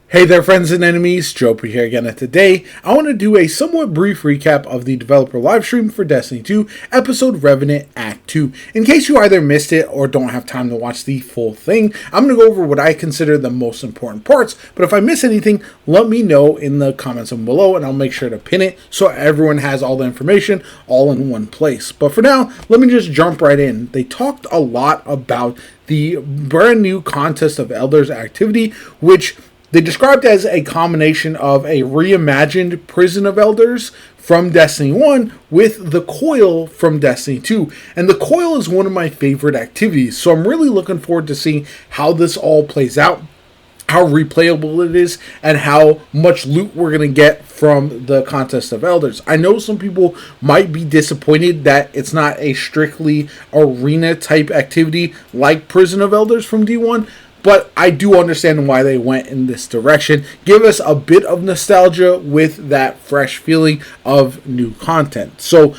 Hey there, friends and enemies, JoPa here again, and today I want to do a somewhat brief recap of the developer livestream for Destiny 2 Episode Revenant Act 2. In case you either missed it or don't have time to watch the full thing, I'm going to go over what I consider the most important parts, but if I miss anything, let me know in the comments below and I'll make sure to pin it so everyone has all the information all in one place. But for now, let me just jump right in. They talked a lot about the brand new Contest of Elders activity, which they described as a combination of a reimagined Prison of Elders from Destiny 1 with the Coil from Destiny 2. And the Coil is one of my favorite activities, so I'm really looking forward to seeing how this all plays out, how replayable it is, and how much loot we're going to get from the Contest of Elders. I know some people might be disappointed that it's not a strictly arena type activity like Prison of Elders from D1, but I do understand why they went in this direction. Give us a bit of nostalgia with that fresh feeling of new content. So,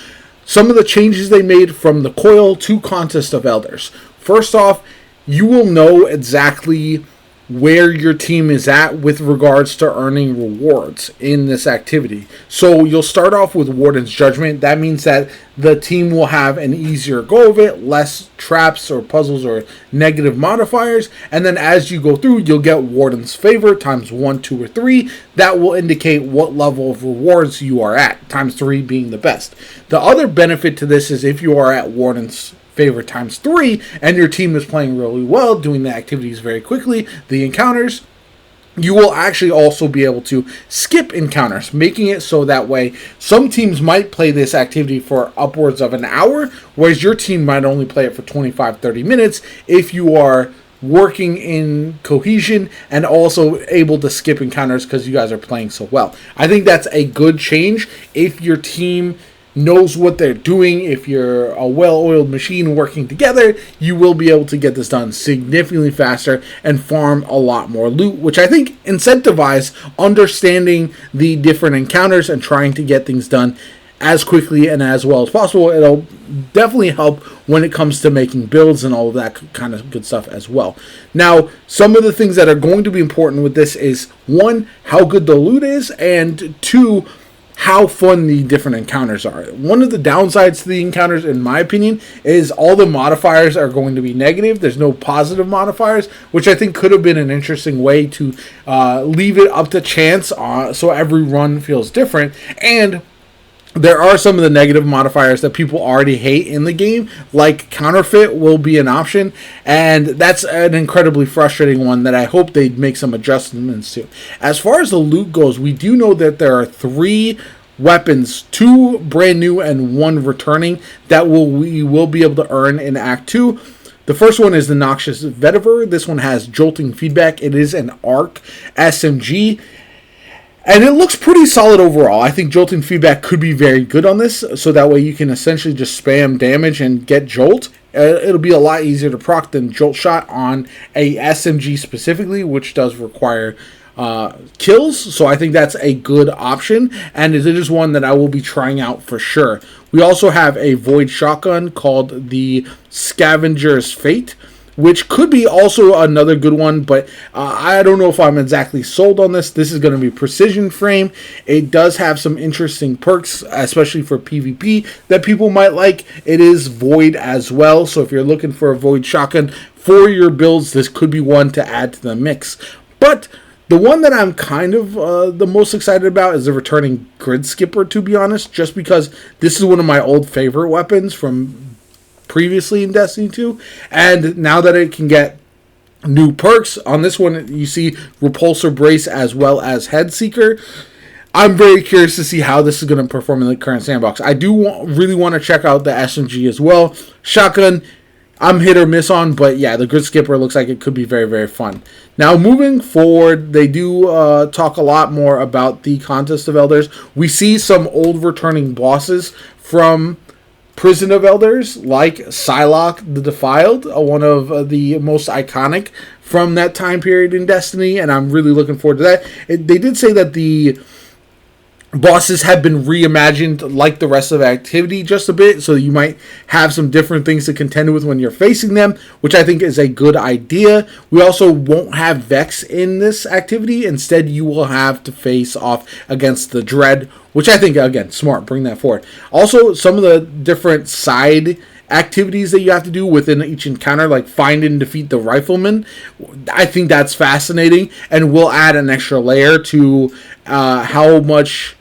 some of the changes they made from the Coil to Contest of Elders. First off, you will know exactly where your team is at with regards to earning rewards in this activity. So you'll start off with Warden's Judgment. That means that the team will have an easier go of it, less traps or puzzles or negative modifiers, and then as you go through, you'll get Warden's Favor times 1, 2, or 3. That will indicate what level of rewards you are at, times 3 being the best. The other benefit to this is if you are at Warden's Favor times 3 and your team is playing really well, doing the activities very quickly, the encounters, you will actually also be able to skip encounters, making it so that way some teams might play this activity for upwards of an hour, whereas your team might only play it for 25-30 minutes if you are working in cohesion and also able to skip encounters because you guys are playing so well. I think that's a good change if your team knows what they're doing. If you're a well-oiled machine working together, you will be able to get this done significantly faster and farm a lot more loot, which I think incentivize understanding the different encounters and trying to get things done as quickly and as well as possible. It'll definitely help when it comes to making builds and all of that kind of good stuff as well. Now, some of the things that are going to be important with this is, 1, how good the loot is, and 2, how fun the different encounters are. One of the downsides to the encounters, in my opinion, is all the modifiers are going to be negative. There's no positive modifiers, which I think could have been an interesting way to leave it up to chance so every run feels different. And there are some of the negative modifiers that people already hate in the game, like counterfeit will be an option, and that's an incredibly frustrating one that I hope they'd make some adjustments to. As far as the loot goes, we do know that there are 3 weapons, 2 brand new and 1 returning, that we will be able to earn in Act 2. The first one is the Noxious Vetiver. This one has jolting feedback. It is an ARC SMG, and it looks pretty solid overall. I think jolting feedback could be very good on this, so that way you can essentially just spam damage and get jolt. It'll be a lot easier to proc than jolt shot on a SMG specifically, which does require kills, so I think that's a good option, and it is one that I will be trying out for sure. We also have a Void shotgun called the Scavenger's Fate, which could be also another good one, but I don't know if I'm exactly sold on this. This is going to be precision frame. It does have some interesting perks, especially for PvP, that people might like. It is Void as well, so if you're looking for a Void shotgun for your builds, this could be one to add to the mix. But the one that I'm kind of the most excited about is the returning Grid Skipper, to be honest, just because this is one of my old favorite weapons from previously in Destiny 2, and now that it can get new perks on this one, you see Repulsor Brace as well as Head Seeker. I'm very curious to see how this is going to perform in the current sandbox. I do really want to check out the SMG as well. Shotgun, I'm hit or miss on, but yeah, the Grid Skipper looks like it could be very, very fun. Now, moving forward, they do talk a lot more about the Contest of Elders. We see some old returning bosses from Prison of Elders, like Psylocke the Defiled, one of the most iconic from that time period in Destiny, and I'm really looking forward to that. They did say that the bosses have been reimagined like the rest of the activity just a bit, so you might have some different things to contend with when you're facing them, which I think is a good idea. We also won't have Vex in this activity. Instead, you will have to face off against the Dread, which I think, again, smart. Bring that forward. Also, some of the different side activities that you have to do within each encounter, like find and defeat the rifleman, I think that's fascinating, and will add an extra layer to how much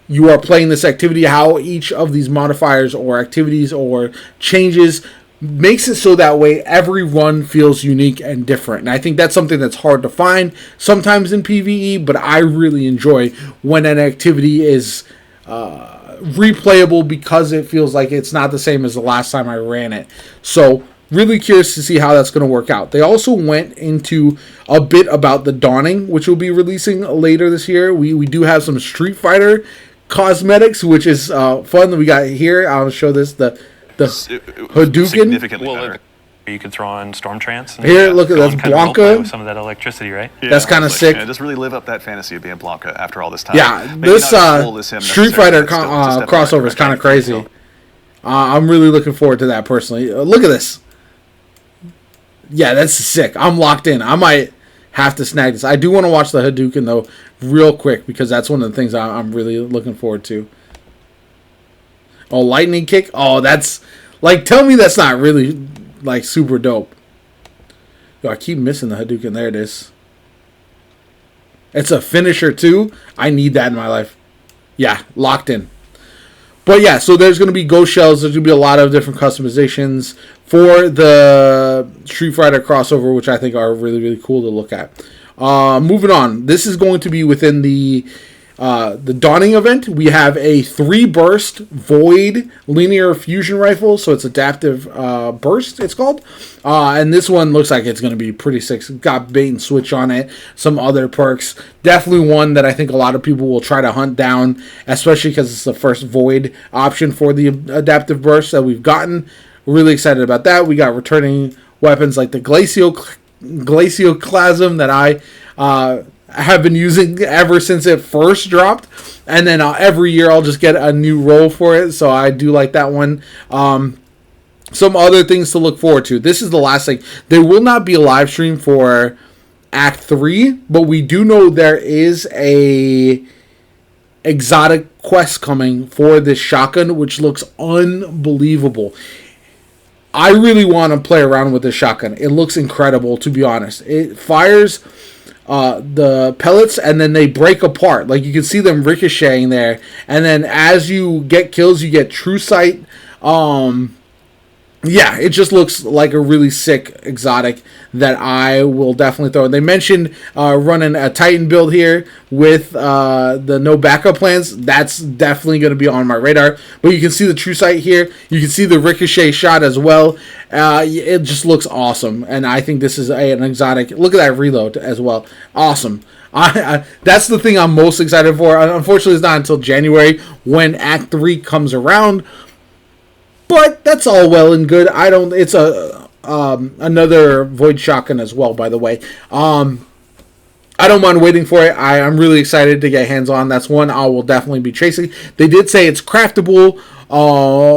you are playing this activity, how each of these modifiers or activities or changes makes it so that way every run feels unique and different. And I think that's something that's hard to find sometimes in PvE, but I really enjoy when an activity is replayable because it feels like it's not the same as the last time I ran it. So really curious to see how that's going to work out. They also went into a bit about the Dawning, which will be releasing later this year. We do have some Street Fighter cosmetics, which is fun that we got here. I'll show this, the Hadouken. Significantly better. You can throw on Storm Trance. And here, look at that's Blanca. With some of that electricity, right? Yeah, that's kind of sick. Yeah, just really live up that fantasy of being Blanca after all this time. Yeah, this Street Fighter crossover is kind of crazy. I'm really looking forward to that personally. Look at this. Yeah, that's sick. I'm locked in. I might have to snag this. I do want to watch the Hadouken though, real quick, because that's one of the things I'm really looking forward to. Oh, lightning kick. Oh, that's like, tell me that's not really like super dope. Yo, I keep missing the Hadouken. There it is. It's a finisher too. I need that in my life. Yeah, locked in. But yeah, so there's going to be ghost shells. There's going to be a lot of different customizations for the Street Fighter crossover, which I think are really, really cool to look at. Moving on. This is going to be within the Dawning event. We have a 3-burst Void linear fusion rifle. So it's adaptive burst, it's called. And this one looks like it's going to be pretty sick. It's got bait and switch on it. Some other perks. Definitely one that I think a lot of people will try to hunt down, especially because it's the first Void option for the adaptive burst that we've gotten. We're really excited about that. We got returning weapons like the Glacioclasm that I have been using ever since it first dropped, and then every year I'll just get a new role for it, so I do like that one. Some other things to look forward to. This is the last thing. There will not be a live stream for Act 3, but we do know there is a exotic quest coming for this shotgun, which looks unbelievable. I really want to play around with this shotgun. It looks incredible, to be honest. It fires the pellets and then they break apart. Like, you can see them ricocheting there. And then as you get kills, you get true sight. Yeah, it just looks like a really sick exotic that I will definitely throw. And they mentioned running a Titan build here with the no backup plans. That's definitely going to be on my radar. But you can see the true sight here. You can see the ricochet shot as well. It just looks awesome. And I think this is an exotic. Look at that reload as well. Awesome. That's the thing I'm most excited for. Unfortunately, it's not until January when Act 3 comes around. But that's all well and good. It's another Void shotgun as well, by the way. I don't mind waiting for it. I'm really excited to get hands on. That's one I will definitely be chasing. They did say it's craftable.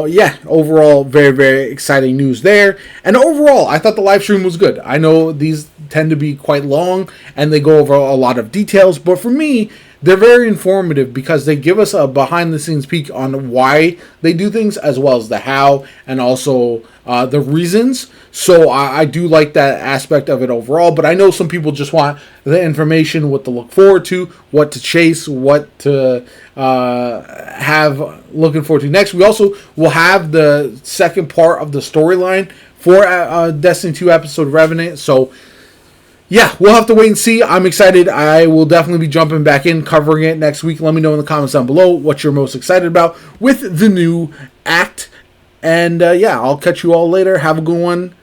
Yeah, overall, very, very exciting news there. And overall, I thought the live stream was good. I know these tend to be quite long and they go over a lot of details, but for me, they're very informative because they give us a behind-the-scenes peek on why they do things, as well as the how and also the reasons. So I do like that aspect of it overall, but I know some people just want the information, what to look forward to, what to chase, what to have looking forward to next. We also will have the second part of the storyline for Destiny 2 Episode Revenant, so yeah, we'll have to wait and see. I'm excited. I will definitely be jumping back in, covering it next week. Let me know in the comments down below what you're most excited about with the new act. And yeah, I'll catch you all later. Have a good one.